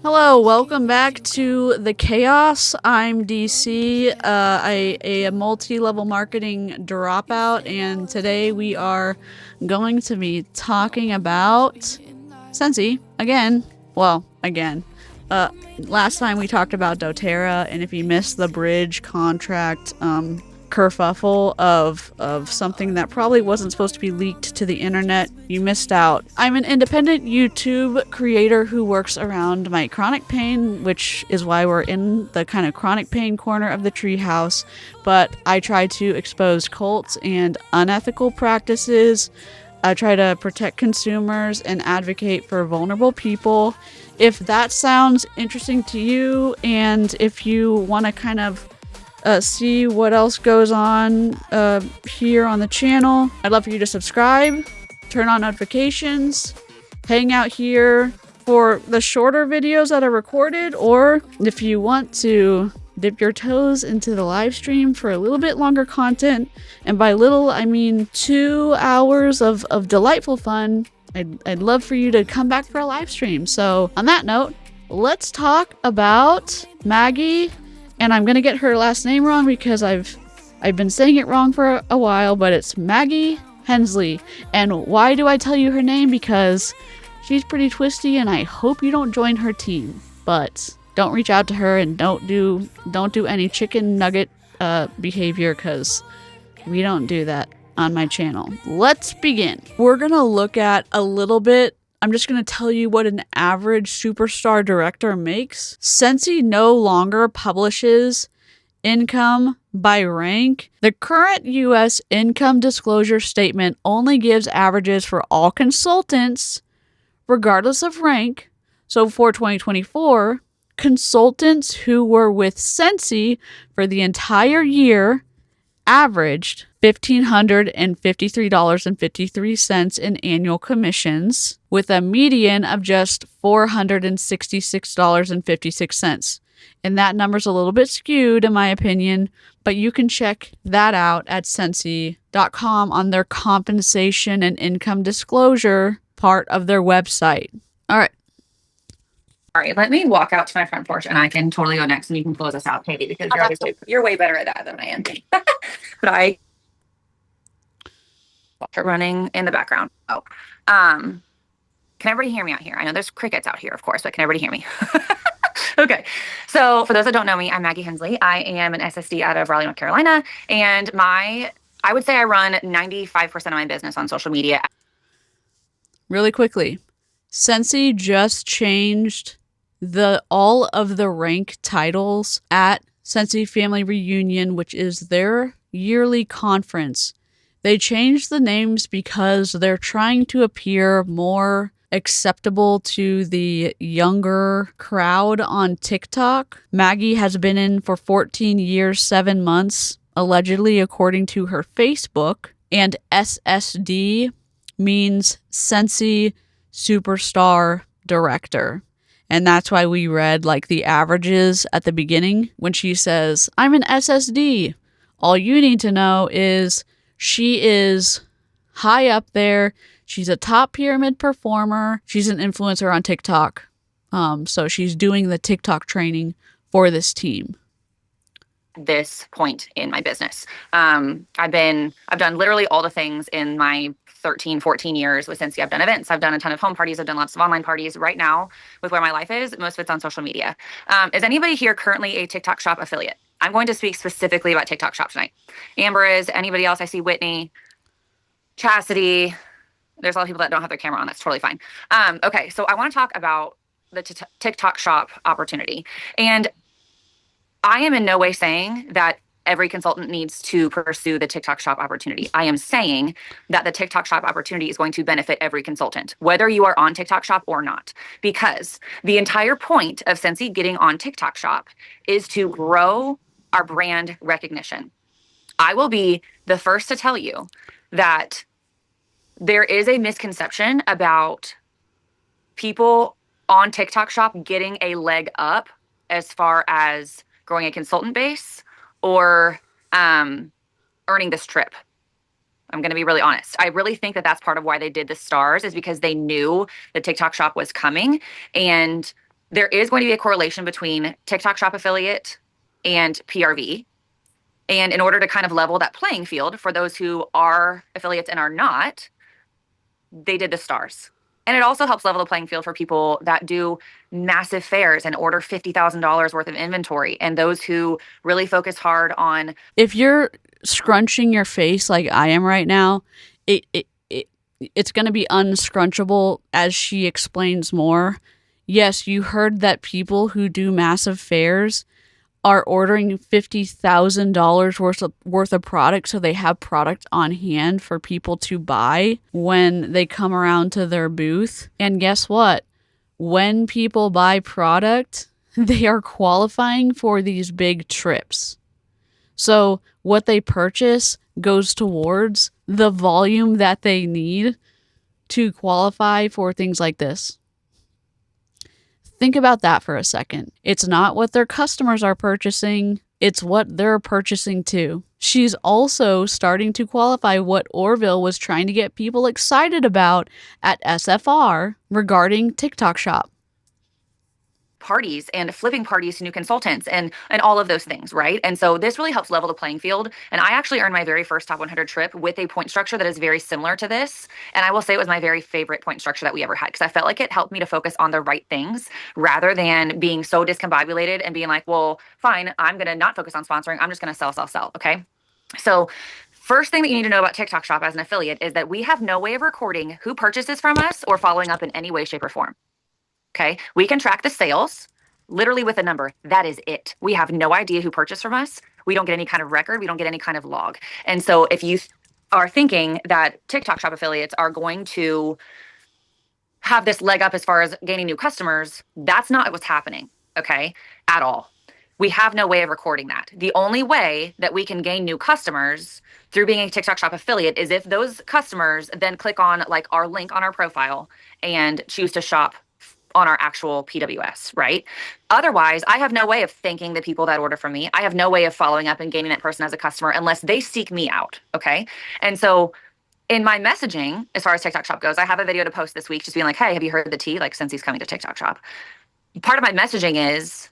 Hello, welcome back to the chaos. I'm DC, a multi-level marketing dropout, and today we are going to be talking about Scentsy again. Well, again. Last time we talked about doTERRA, and if you missed the bridge contract, kerfuffle of something that probably wasn't supposed to be leaked to the internet, you missed out. I'm an independent YouTube creator who works around my chronic pain, which is why we're in the kind of chronic pain corner of the treehouse. But I try to expose cults and unethical practices. I try to protect consumers and advocate for vulnerable people. If that sounds interesting to you, and if you want to kind of see what else goes on here on the channel, I'd love for you to subscribe, turn on notifications, hang out here for the shorter videos that are recorded, or if you want to dip your toes into the live stream for a little bit longer content, and by little I mean 2 hours of delightful fun, I'd love for you to come back for a live stream. So on that note, let's talk about Maggie. And I'm gonna get her last name wrong because I've been saying it wrong for a while, but it's Maggie Hensley. And why do I tell you her name? Because she's pretty twisty, and I hope you don't join her team. But don't reach out to her, and don't do any chicken nugget behavior, because we don't do that on my channel. Let's begin. We're gonna look at a little bit. I'm just going to tell you what an average superstar director makes. Scentsy no longer publishes income by rank. The current U.S. income disclosure statement only gives averages for all consultants, regardless of rank. So for 2024, consultants who were with Scentsy for the entire year averaged $1,553.53 in annual commissions, with a median of just $466.56. And that number's a little bit skewed, in my opinion, but you can check that out at Scentsy.com on their compensation and income disclosure part of their website. All right. All right, let me walk out to my front porch, and I can totally go next, and you can close us out, Katie, because you're way better at that than I am. But I running in the background. Oh, can everybody hear me out here? I know there's crickets out here, of course, but can everybody hear me? Okay. So for those that don't know me, I'm Maggie Hensley. I am an SSD out of Raleigh, North Carolina, and I would say I run 95% of my business on social media. Really quickly, Scentsy just changed all of the rank titles at Scentsy Family Reunion, which is their yearly conference. They changed the names because they're trying to appear more acceptable to the younger crowd on TikTok. Maggie has been in for 14 years, 7 months, allegedly, according to her Facebook. And SSD means Scentsy Superstar Director. And that's why we read like the averages at the beginning when she says, I'm an SSD. All you need to know is she is high up there. She's a top pyramid performer. She's an influencer on TikTok. So she's doing the TikTok training for this team. This point in my business. I've done literally all the things in my 13, 14 years with Scentsy. I've done events. I've done a ton of home parties. I've done lots of online parties. Right now, with where my life is, most of it's on social media. Is anybody here currently a TikTok Shop affiliate? I'm going to speak specifically about TikTok Shop tonight. Amber is. Anybody else? I see Whitney, Chastity. There's a lot of people that don't have their camera on. That's totally fine. Okay, so I want to talk about the TikTok Shop opportunity. And I am in no way saying that every consultant needs to pursue the TikTok Shop opportunity. I am saying that the TikTok Shop opportunity is going to benefit every consultant, whether you are on TikTok Shop or not, because the entire point of Scentsy getting on TikTok Shop is to grow our brand recognition. I will be the first to tell you that there is a misconception about people on TikTok Shop getting a leg up as far as growing a consultant base or earning this trip. I'm going to be really honest. I really think that that's part of why they did the stars, is because they knew the TikTok Shop was coming, and There is going to be a correlation between TikTok Shop affiliate and PRV. And in order to kind of level that playing field for those who are affiliates and are not, they did the stars. And it also helps level the playing field for people that do massive fairs and order $50,000 worth of inventory, and those who really focus hard on. If you're scrunching your face like I am right now, it's going to be unscrunchable as she explains more. Yes, you heard that people who do massive fairs are ordering $50,000 worth of product so they have product on hand for people to buy when they come around to their booth. And guess what? When people buy product, they are qualifying for these big trips. So what they purchase goes towards the volume that they need to qualify for things like this. Think about that for a second. It's not what their customers are purchasing, it's what they're purchasing too. She's also starting to qualify what Orville was trying to get people excited about at SFR regarding TikTok Shop. Parties and flipping parties to new consultants and all of those things, right? And so this really helps level the playing field. And I actually earned my very first top 100 trip with a point structure that is very similar to this. And I will say it was my very favorite point structure that we ever had, because I felt like it helped me to focus on the right things rather than being so discombobulated and being like, well, fine, I'm going to not focus on sponsoring. I'm just going to sell, sell, sell. Okay. So first thing that you need to know about TikTok Shop as an affiliate is that we have no way of recording who purchases from us or following up in any way, shape, or form. Okay. We can track the sales literally with a number. That is it. We have no idea who purchased from us. We don't get any kind of record. We don't get any kind of log. And so if you are thinking that TikTok Shop affiliates are going to have this leg up as far as gaining new customers, that's not what's happening. Okay. At all. We have no way of recording that. The only way that we can gain new customers through being a TikTok Shop affiliate is if those customers then click on like our link on our profile and choose to shop on our actual PWS, right? Otherwise, I have no way of thanking the people that order from me. I have no way of following up and gaining that person as a customer unless they seek me out, okay? And so in my messaging, as far as TikTok Shop goes, I have a video to post this week just being like, hey, have you heard the tea? Like, Scentsy's coming to TikTok Shop. Part of my messaging is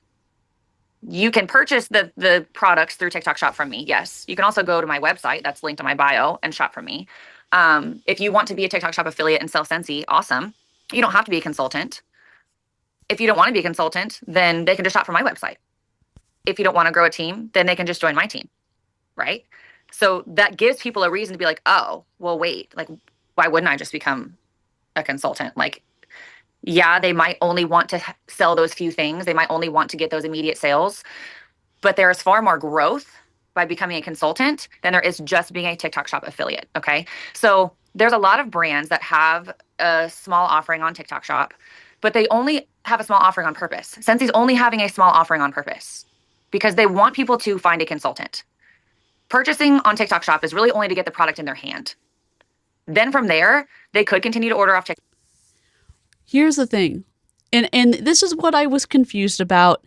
you can purchase the products through TikTok Shop from me. Yes. You can also go to my website that's linked in my bio and shop from me. If you want to be a TikTok Shop affiliate and sell Scentsy, awesome. You don't have to be a consultant. If you don't want to be a consultant, then they can just shop from my website. If you don't want to grow a team, then they can just join my team, right? So that gives people a reason to be like, oh, well, wait, like, why wouldn't I just become a consultant? Like, yeah, they might only want to sell those few things. They might only want to get those immediate sales, but there is far more growth by becoming a consultant than there is just being a TikTok Shop affiliate, okay? So there's a lot of brands that have a small offering on TikTok Shop, but they only have a small offering on purpose. Scentsy's only having a small offering on purpose because they want people to find a consultant. Purchasing on TikTok Shop is really only to get the product in their hand. Then from there, they could continue to order off TikTok. Here's the thing, and this is what I was confused about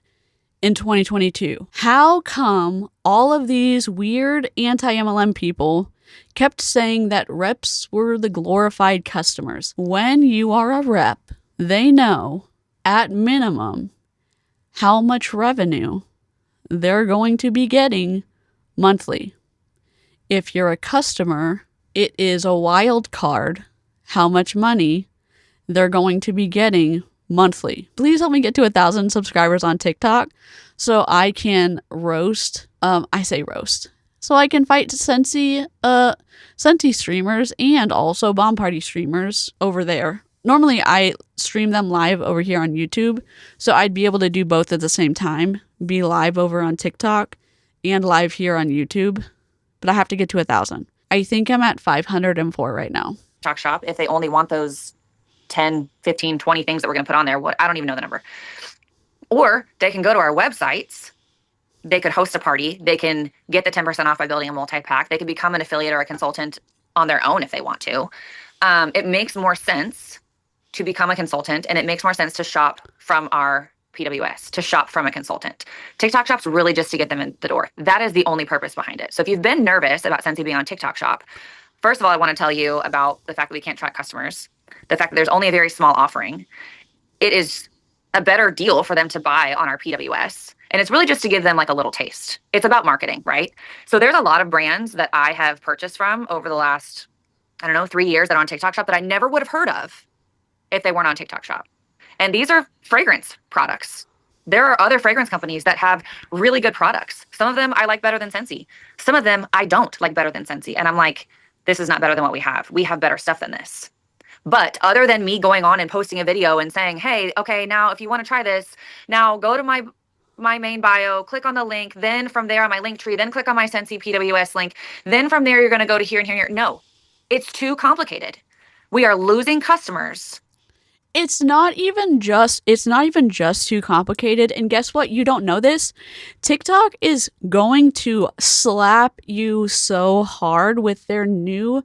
in 2022. How come all of these weird anti-MLM people kept saying that reps were the glorified customers? When you are a rep, they know at minimum how much revenue they're going to be getting monthly. If you're a customer, it is a wild card how much money they're going to be getting monthly. Please help me get to 1,000 subscribers on TikTok so I can roast, I say roast, so I can fight Scentsy streamers and also Bomb Party streamers over there. Normally I stream them live over here on YouTube, so I'd be able to do both at the same time, be live over on TikTok and live here on YouTube, but I have to get to 1,000. I think I'm at 504 right now. TikTok Shop, if they only want those 10, 15, 20 things that we're going to put on there. I don't even know the number. Or they can go to our websites. They could host a party. They can get the 10% off by building a multi-pack. They can become an affiliate or a consultant on their own if they want to. It makes more sense to become a consultant, and it makes more sense to shop from our PWS, to shop from a consultant. TikTok Shop's really just to get them in the door. That is the only purpose behind it. So if you've been nervous about Scentsy being on TikTok Shop, first of all, I want to tell you about the fact that we can't track customers, the fact that there's only a very small offering. It is a better deal for them to buy on our PWS. And it's really just to give them like a little taste. It's about marketing, right? So there's a lot of brands that I have purchased from over the last, I don't know, 3 years that are on TikTok Shop that I never would have heard of if they weren't on TikTok Shop. And these are fragrance products. There are other fragrance companies that have really good products. Some of them I like better than Scentsy. Some of them I don't like better than Scentsy. And I'm like, this is not better than what we have. We have better stuff than this. But other than me going on and posting a video and saying, hey, okay, now if you want to try this, now go to my main bio, click on the link, then from there on my link tree, then click on my Scentsy PWS link, then from there you're going to go to here and here and here. No, it's too complicated. We are losing customers. It's not even just too complicated. And guess what? You don't know this. TikTok is going to slap you so hard with their new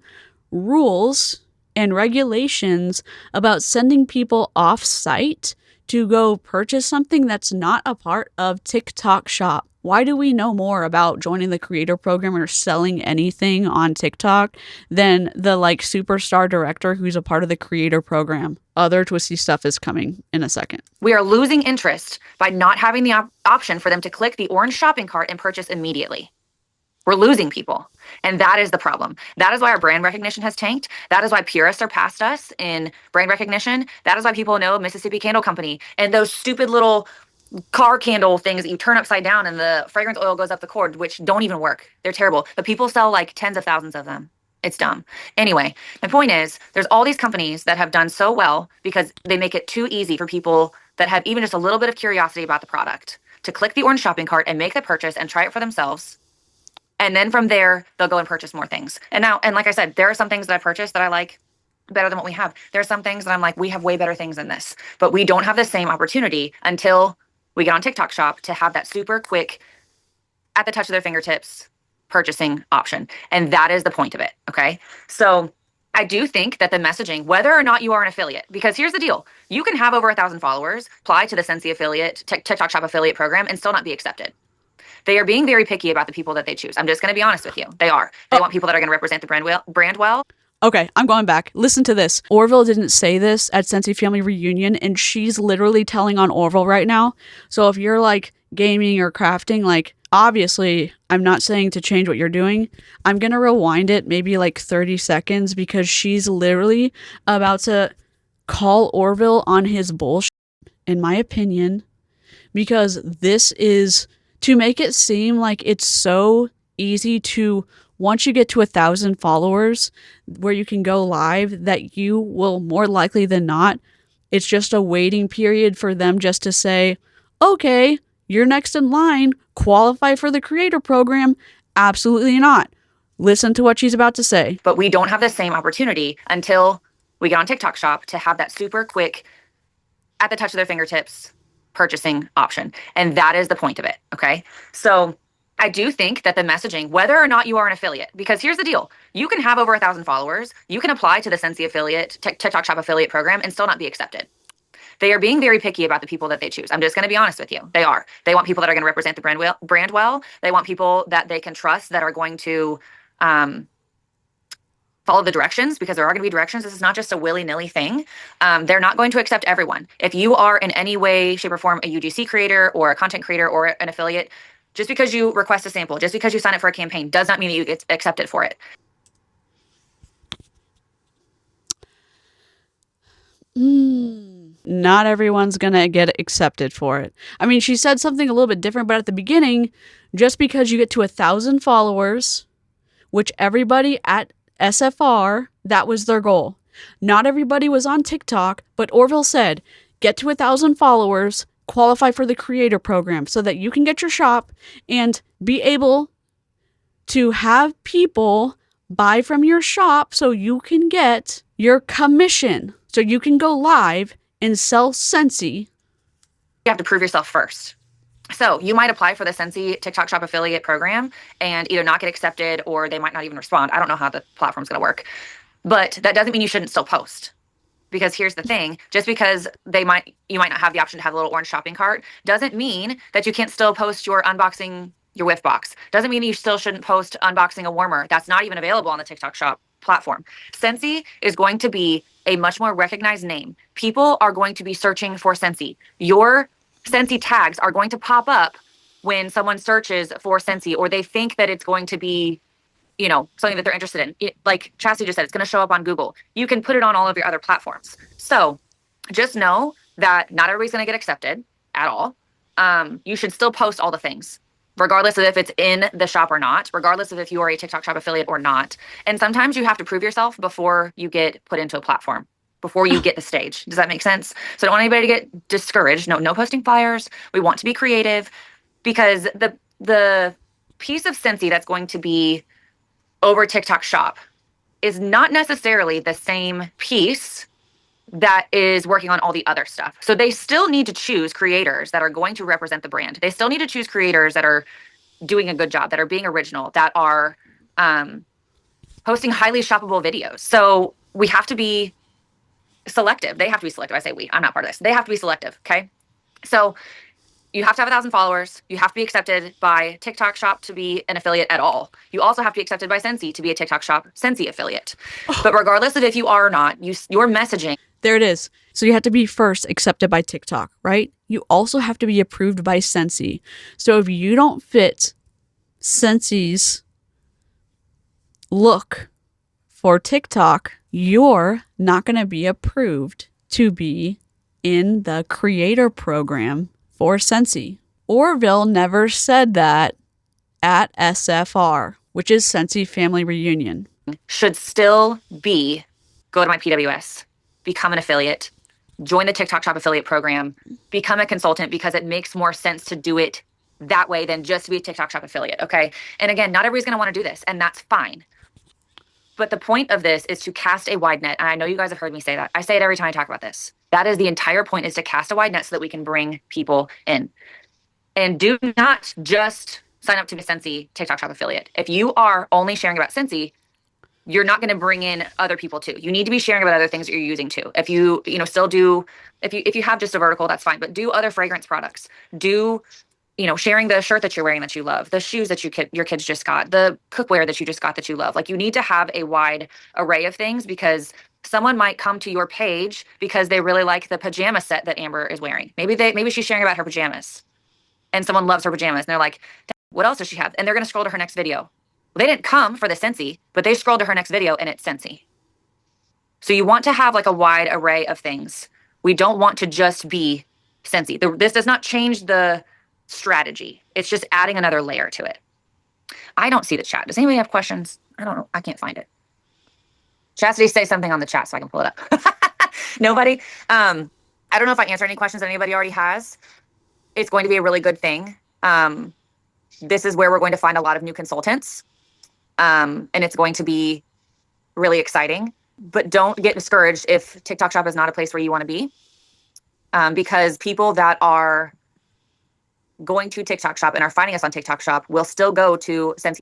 rules and regulations about sending people off site to go purchase something that's not a part of TikTok Shop. Why do we know more about joining the creator program or selling anything on TikTok than the like superstar director who's a part of the creator program? Other twisty stuff is coming in a second. We are losing interest by not having the option for them to click the orange shopping cart and purchase immediately. We're losing people. And that is the problem. That is why our brand recognition has tanked. That is why purists are past us in brand recognition. That is why people know Mississippi Candle Company and those stupid little car candle things that you turn upside down and the fragrance oil goes up the cord, which don't even work. They're terrible. But people sell like tens of thousands of them. It's dumb. Anyway, my point is there's all these companies that have done so well because they make it too easy for people that have even just a little bit of curiosity about the product to click the orange shopping cart and make the purchase and try it for themselves. And then from there, they'll go and purchase more things. And like I said, there are some things that I purchased that I like better than what we have. There are some things that I'm like, we have way better things than this. But we don't have the same opportunity until we get on TikTok Shop to have that super quick, at the touch of their fingertips, purchasing option. And that is the point of it. Okay. So I do think that the messaging, whether or not you are an affiliate, because here's the deal, you can have over 1,000 followers, apply to the Scentsy affiliate, TikTok Shop affiliate program, and still not be accepted. They are being very picky about the people that they choose. I'm just going to be honest with you. They are. They want people that are going to represent the brand well. Okay, I'm going back. Listen to this. Orville didn't say this at Scentsy Family Reunion, and she's literally telling on Orville right now. So if you're like gaming or crafting, like obviously I'm not saying to change what you're doing. I'm going to rewind it maybe like 30 seconds because she's literally about to call Orville on his bullshit, in my opinion, because this is to make it seem like it's so easy to, once you get to 1,000 followers where you can go live, that you will more likely than not, it's just a waiting period for them just to say, okay, you're next in line, qualify for the creator program. Absolutely not. Listen to what she's about to say. But we don't have the same opportunity until we get on TikTok Shop to have that super quick, at the touch of their fingertips, purchasing option. And that is the point of it. Okay. So I do think that the messaging, whether or not you are an affiliate, because here's the deal, you can have over 1,000 followers, you can apply to the Scentsy affiliate, TikTok Shop affiliate program and still not be accepted. They are being very picky about the people that they choose. I'm just going to be honest with you. They are. They want people that are going to represent the brand well. They want people that they can trust that are going to follow the directions, because there are going to be directions. This is not just a willy-nilly thing. They're not going to accept everyone. If you are in any way, shape, or form a UGC creator or a content creator or an affiliate, just because you request a sample, just because you sign up for a campaign, does not mean that you get accepted for it. Not everyone's going to get accepted for it. I mean, she said something a little bit different, but at the beginning, just because you get to 1,000 followers, which everybody at SFR, that was their goal. Not everybody was on TikTok, but Orville said, get to 1,000 followers, qualify for the creator program so that you can get your shop and be able to have people buy from your shop so you can get your commission, so you can go live and sell Scentsy. You have to prove yourself first. So you might apply for the Scentsy TikTok Shop affiliate program and either not get accepted or they might not even respond. I don't know how the platform's going to work, but that doesn't mean you shouldn't still post. Because here's the thing, just because you might not have the option to have a little orange shopping cart doesn't mean that you can't still post your unboxing your whiff box. Doesn't mean you still shouldn't post unboxing a warmer. That's not even available on the TikTok Shop platform. Scentsy is going to be a much more recognized name. People are going to be searching for Scentsy. Your Scentsy tags are going to pop up when someone searches for Scentsy, or they think that it's going to be, something that they're interested in. Like Chastity just said, it's going to show up on Google. You can put it on all of your other platforms. So just know that not everybody's going to get accepted at all. You should still post all the things, regardless of if it's in the shop or not, regardless of if you are a TikTok shop affiliate or not. And sometimes you have to prove yourself before you get put into a platform, before you get the stage. Does that make sense? So I don't want anybody to get discouraged. No posting flyers. We want to be creative, because the piece of Scentsy that's going to be over TikTok shop is not necessarily the same piece that is working on all the other stuff. So they still need to choose creators that are going to represent the brand. They still need to choose creators that are doing a good job, that are being original, that are posting highly shoppable videos. So we have to be selective. They have to be selective. I say we, I'm not part of this. They have to be selective. Okay. So you have to have 1,000 followers. You have to be accepted by TikTok shop to be an affiliate at all. You also have to be accepted by Scentsy to be a TikTok shop Scentsy affiliate. But regardless of if you are or not, your messaging. There it is. So you have to be first accepted by TikTok, right? You also have to be approved by Scentsy. So if you don't fit Scentsy's look for TikTok, you're not going to be approved to be in the creator program for Scentsy. Orville never said that at SFR, which is Scentsy Family Reunion. Should still be go to my PWS, become an affiliate, join the TikTok shop affiliate program, become a consultant, because it makes more sense to do it that way than just to be a TikTok shop affiliate. Okay. And again, not everybody's going to want to do this, and that's fine. But the point of this is to cast a wide net. And I know you guys have heard me say that. I say it every time I talk about this. That is the entire point, is to cast a wide net so that we can bring people in. And do not just sign up to be a Scentsy TikTok shop affiliate. If you are only sharing about Scentsy, you're not going to bring in other people too. You need to be sharing about other things that you're using too. If you still do, if you have just a vertical, that's fine. But do other fragrance products. Do, sharing the shirt that you're wearing that you love, the shoes that your kids just got, the cookware that you just got that you love. Like, you need to have a wide array of things, because someone might come to your page because they really like the pajama set that Amber is wearing. Maybe she's sharing about her pajamas, and someone loves her pajamas, and they're like, what else does she have? And they're going to scroll to her next video. Well, they didn't come for the Scentsy, but they scrolled to her next video and it's Scentsy. So you want to have like a wide array of things. We don't want to just be Scentsy. This does not change the strategy. It's just adding another layer to it. I don't see the chat. Does anybody have questions? I don't know. I can't find it. Chastity, say something on the chat so I can pull it up. Nobody? I don't know if I answered any questions that anybody already has. It's going to be a really good thing. This is where we're going to find a lot of new consultants. And it's going to be really exciting. But don't get discouraged if TikTok shop is not a place where you want to be. Because people that are going to TikTok shop and are finding us on TikTok shop will still go to Scentsy.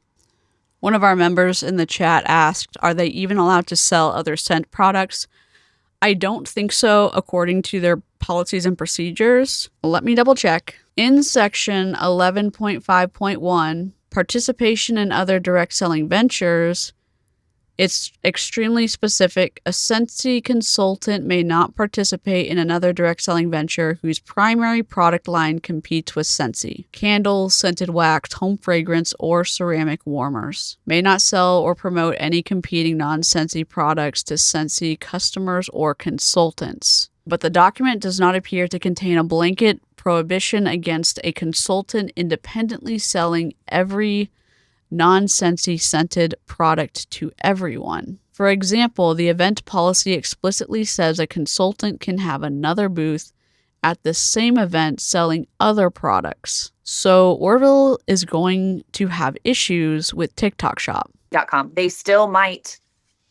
One of our members in the chat asked, are they even allowed to sell other scent products? I don't think so, according to their policies and procedures. Let me double check. In section 11.5.1, participation in other direct selling ventures, it's extremely specific. A Scentsy consultant may not participate in another direct selling venture whose primary product line competes with Scentsy. Candles, scented wax, home fragrance, or ceramic warmers. May not sell or promote any competing non-Scentsy products to Scentsy customers or consultants. But the document does not appear to contain a blanket prohibition against a consultant independently selling every non-Scentsy scented product to everyone. For example, the event policy explicitly says a consultant can have another booth at the same event selling other products. So Orville is going to have issues with TikTok shop. They still might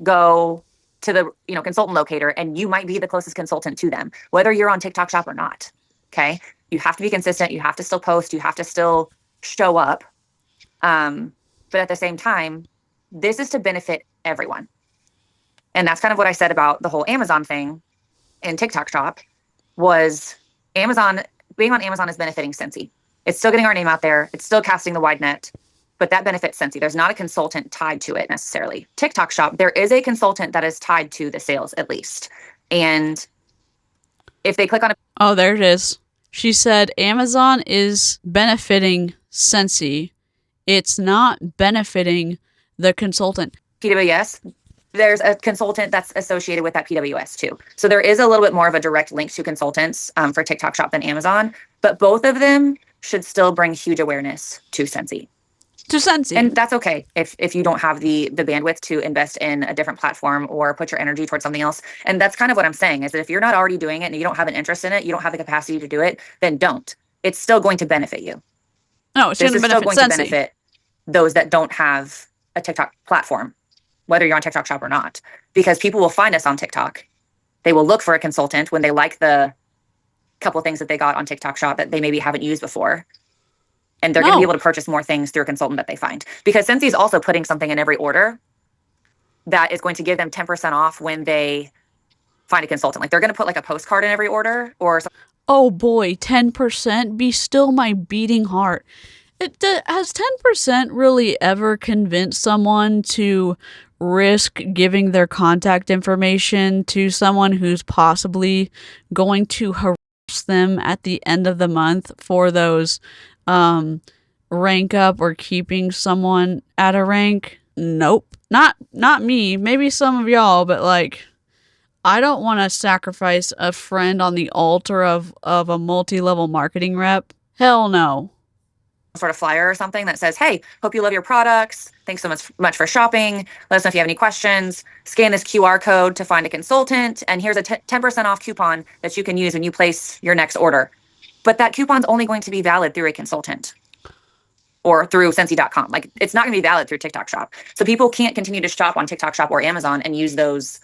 go to the consultant locator, and you might be the closest consultant to them, whether you're on TikTok shop or not. Okay. You have to be consistent. You have to still post. You have to still show up. But at the same time, this is to benefit everyone. And that's kind of what I said about the whole Amazon thing in TikTok shop, was being on Amazon is benefiting Scentsy. It's still getting our name out there. It's still casting the wide net. but that benefits Scentsy. There's not a consultant tied to it necessarily. TikTok Shop, there is a consultant that is tied to the sales at least. And if they click on Oh, there it is. She said Amazon is benefiting Scentsy. It's not benefiting the consultant. PWS, there's a consultant that's associated with that PWS too. So there is a little bit more of a direct link to consultants for TikTok Shop than Amazon, but both of them should still bring huge awareness to Scentsy. To Scentsy. And that's okay if you don't have the bandwidth to invest in a different platform or put your energy towards something else. And that's kind of what I'm saying is that if you're not already doing it and you don't have an interest in it, you don't have the capacity to do it, then don't. It's still going to benefit you. No, it's going to benefit going Scentsy. to benefit those that don't have a TikTok platform, whether you're on TikTok Shop or not, because people will find us on TikTok. They will look for a consultant when they like the couple of things that they got on TikTok Shop that they maybe haven't used before. And they're going to be able to purchase more things through a consultant that they find. Because Scentsy is also putting something in every order that is going to give them 10% off when they find a consultant. Like they're going to put like a postcard in every order or something. Oh boy, 10%? Be still my beating heart. Has 10% really ever convinced someone to risk giving their contact information to someone who's possibly going to harass them at the end of the month for those rank up or keeping someone at a rank? Nope. Not me. Maybe some of y'all, but like, I don't want to sacrifice a friend on the altar of a multi-level marketing rep. Hell no. Sort of flyer or something that says, hey, hope you love your products. Thanks so much for shopping. Let us know if you have any questions. Scan this QR code to find a consultant. And here's a 10% off coupon that you can use when you place your next order. But that coupon's only going to be valid through a consultant or through Scentsy.com. Like it's not going to be valid through TikTok Shop. So people can't continue to shop on TikTok Shop or Amazon and use those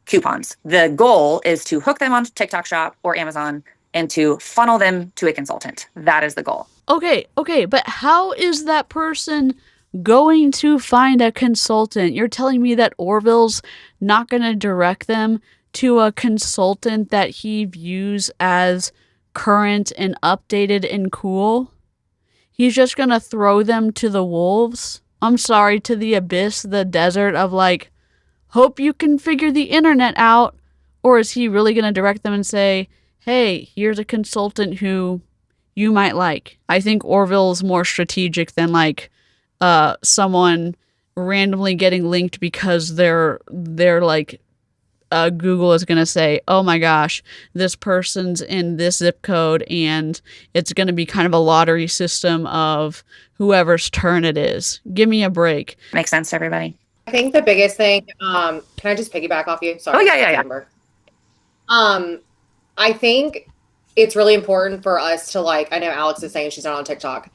coupons. The goal is to hook them on TikTok Shop or Amazon and to funnel them to a consultant. That is the goal. Okay, but how is that person going to find a consultant? You're telling me that Orville's not going to direct them to a consultant that he views as current and updated and cool? He's just going to throw them to the wolves? I'm sorry, to the abyss, the desert of like, hope you can figure the internet out? Or is he really going to direct them and say, hey, here's a consultant who you might like? I think Orville's more strategic than like someone randomly getting linked because they're like Google is going to say, oh my gosh, this person's in this zip code, and it's going to be kind of a lottery system of whoever's turn it is. Give me a break. Makes sense to everybody. I think the biggest thing, can I just piggyback off you? Sorry. Oh, yeah. I think it's really important for us to like, I know Alex is saying she's not on TikTok.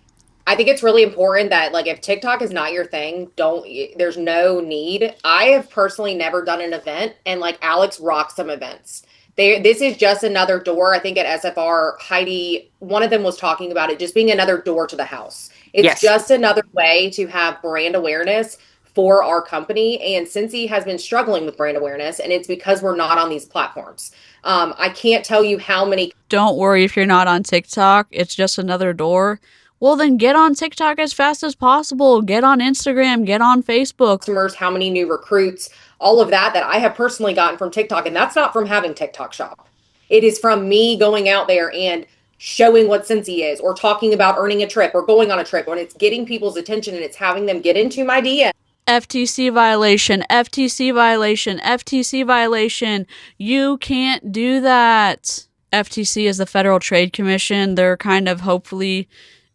I think it's really important that like if TikTok is not your thing, there's no need. I have personally never done an event, and like Alex rocks some events. This is just another door. I think at SFR, Heidi, one of them was talking about it just being another door to the house. It's just another way to have brand awareness for our company. And Scentsy has been struggling with brand awareness, and it's because we're not on these platforms. I can't tell you how many. Don't worry if you're not on TikTok. It's just another door. Well, then get on TikTok as fast as possible. Get on Instagram. Get on Facebook. Customers, how many new recruits, all of that I have personally gotten from TikTok. And that's not from having TikTok Shop. It is from me going out there and showing what Scentsy is, or talking about earning a trip or going on a trip, when it's getting people's attention and it's having them get into my DM. FTC violation, FTC violation, FTC violation. You can't do that. FTC is the Federal Trade Commission. They're kind of hopefully,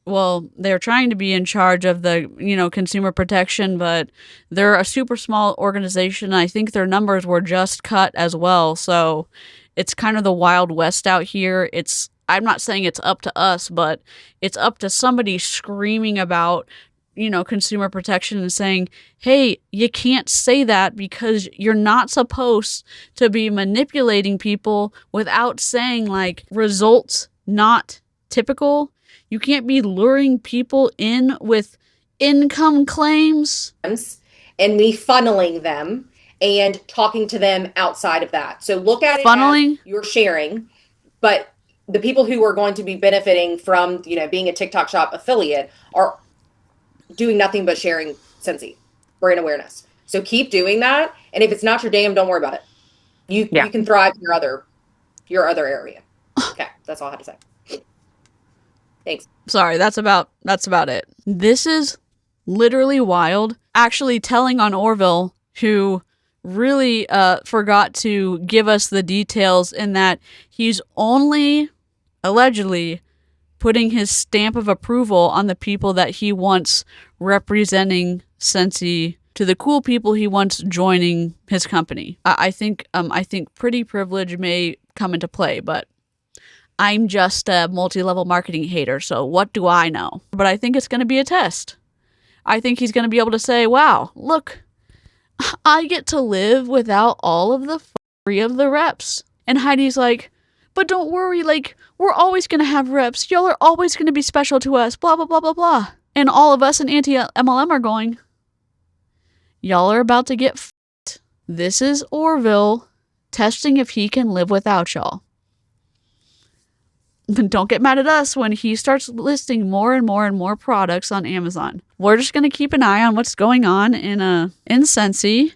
well, they're trying to be in charge of the, consumer protection, but they're a super small organization. I think their numbers were just cut as well. So it's kind of the Wild West out here. I'm not saying it's up to us, but it's up to somebody screaming about consumer protection and saying, hey, you can't say that because you're not supposed to be manipulating people without saying like results not typical. You can't be luring people in with income claims. And me funneling them and talking to them outside of that. So look at funneling. It as you're sharing, but the people who are going to be benefiting from, being a TikTok Shop affiliate are doing nothing but sharing Scentsy brand awareness. So keep doing that. And if it's not your jam, don't worry about it. You can thrive in your other area. Okay, that's all I had to say. Thanks. Sorry, that's about it. This is literally wild. Actually telling on Orville, who really forgot to give us the details in that he's only allegedly putting his stamp of approval on the people that he wants representing Scentsy to the cool people he wants joining his company. I think pretty privilege may come into play, but I'm just a multi-level marketing hater, so what do I know? But I think it's going to be a test. I think he's going to be able to say, wow, look, I get to live without all of the free of the reps. And Heidi's like, but don't worry, like, we're always going to have reps. Y'all are always going to be special to us, blah, blah, blah, blah, blah. And all of us in anti-MLM are going, y'all are about to get f***ed. This is Orville testing if he can live without y'all. Don't get mad at us when he starts listing more and more and more products on Amazon. We're just going to keep an eye on what's going on in Scentsy,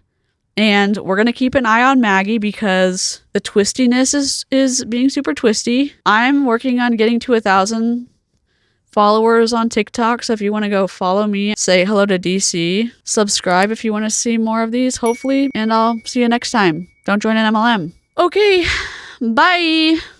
and we're going to keep an eye on Maggie because the twistiness is being super twisty. I'm working on getting to 1,000 followers on TikTok, so if you want to go follow me, say hello to DC, subscribe if you want to see more of these, hopefully, and I'll see you next time. Don't join an MLM. Okay, bye!